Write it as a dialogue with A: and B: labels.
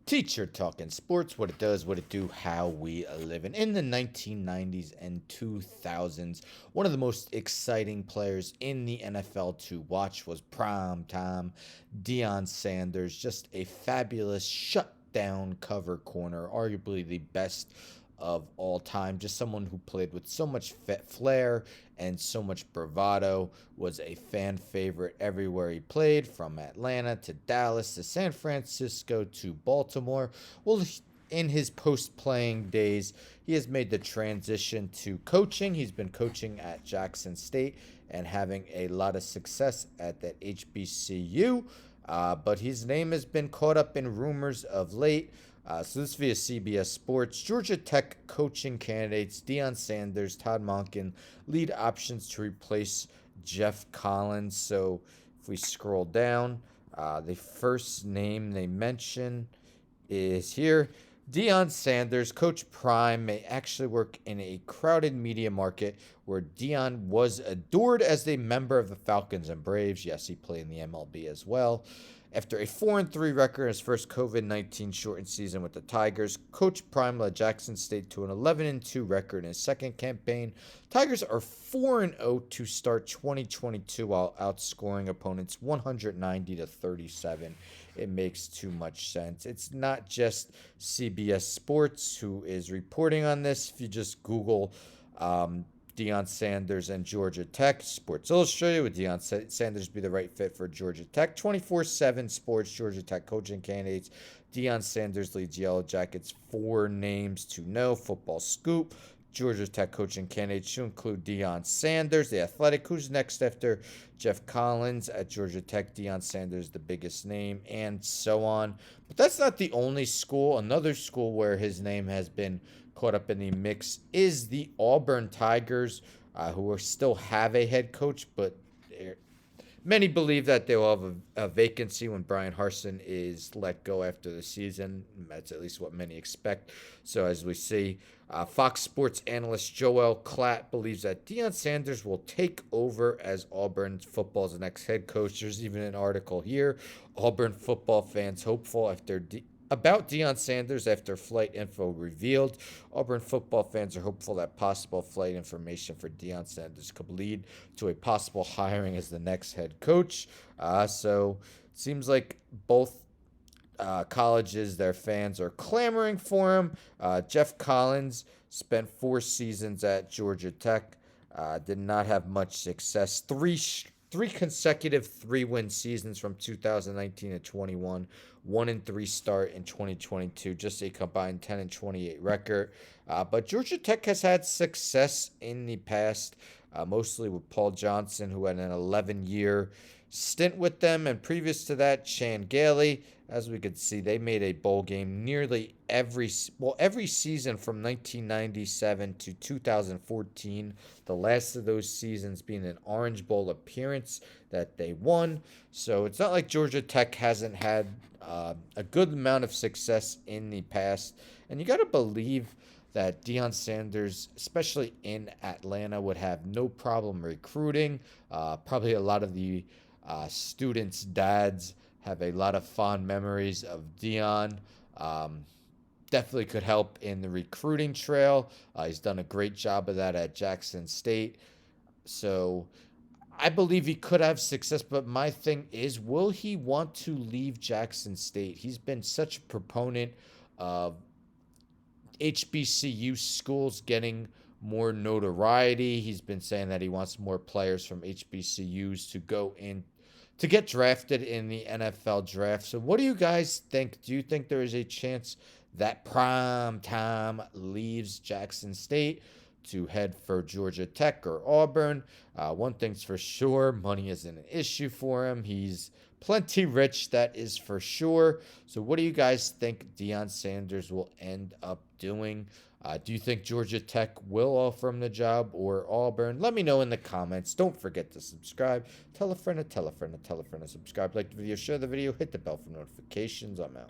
A: Teacher talking sports, what it does, what it do, how we live. And in the 1990s and 2000s, one of the most exciting players in the NFL to watch was prime time Deion Sanders. Just a fabulous shutdown cover corner, arguably the best of all time. Just someone who played with so much flair and so much bravado, was a fan favorite everywhere he played, from Atlanta to Dallas to San Francisco to Baltimore. Well, in his post-playing days, he has made the transition to coaching. He's been coaching at Jackson State and having a lot of success at that HBCU. But his name has been caught up in rumors of late. So this via CBS Sports. Georgia Tech coaching candidates Deion Sanders, Todd Monken, lead options to replace Geoff Collins. So if we scroll down, the first name they mention is here. Deion Sanders, Coach Prime, may actually work in a crowded media market where Deion was adored as a member of the Falcons and Braves. Yes, he played in the MLB as well. After a 4-3 record in his first COVID-19 shortened season with the Tigers, Coach Prime led Jackson State to an 11-2 record in his second campaign. Tigers are 4-0 to start 2022 while outscoring opponents 190 to 37. It makes too much sense. It's not just CBS Sports who is reporting on this. If you just Google Deion Sanders and Georgia Tech, Sports Illustrated, would Deion Sanders be the right fit for Georgia Tech? 24/7 Sports, Georgia Tech coaching candidates. Deion Sanders leads Yellow Jackets. 4 names to know. Football Scoop. Georgia Tech coaching candidates should include Deion Sanders, the Athletic. Who's next after Geoff Collins at Georgia Tech? Deion Sanders, the biggest name, and so on. But that's not the only school. Another school where his name has been caught up in the mix is the Auburn Tigers, who still have a head coach, but many believe that they will have a vacancy when Brian Harsin is let go after the season. That's at least what many expect. So as we see, Fox Sports analyst Joel Klatt believes that Deion Sanders will take over as Auburn football's next head coach. There's even an article here. Auburn football fans hopeful about Deion Sanders after flight info revealed. Auburn football fans are hopeful that possible flight information for Deion Sanders could lead to a possible hiring as the next head coach. So it seems like both colleges, their fans are clamoring for him. Geoff Collins spent 4 seasons at Georgia Tech. Did not have much success. Three consecutive 3-win seasons from 2019 to 21. 1-3 start in 2022. Just a combined 10-28 record. But Georgia Tech has had success in the past, mostly with Paul Johnson, who had an 11-year stint with them, and previous to that, Chan Gailey. As we could see, they made a bowl game nearly every season from 1997 to 2014. The last of those seasons being an Orange Bowl appearance that they won. So it's not like Georgia Tech hasn't had a good amount of success in the past. And you got to believe that Deion Sanders, especially in Atlanta, would have no problem recruiting. Probably a lot of the students' dads have a lot of fond memories of Deion. Definitely could help in the recruiting trail. He's done a great job of that at Jackson State. So I believe he could have success, but my thing is, will he want to leave Jackson State? He's been such a proponent of HBCU schools getting more notoriety. He's been saying that he wants more players from HBCUs to go in to get drafted in the NFL draft. So what do you guys think? Do you think there is a chance that prime time leaves Jackson State to head for Georgia Tech or Auburn? One thing's for sure, money isn't an issue for him. He's plenty rich, that is for sure. So what do you guys think Deion Sanders will end up doing? Do you think Georgia Tech will offer him the job or Auburn? Let me know in the comments. Don't forget to subscribe. Tell a friend to tell a friend to tell a friend to subscribe. Like the video, share the video, hit the bell for notifications. I'm out.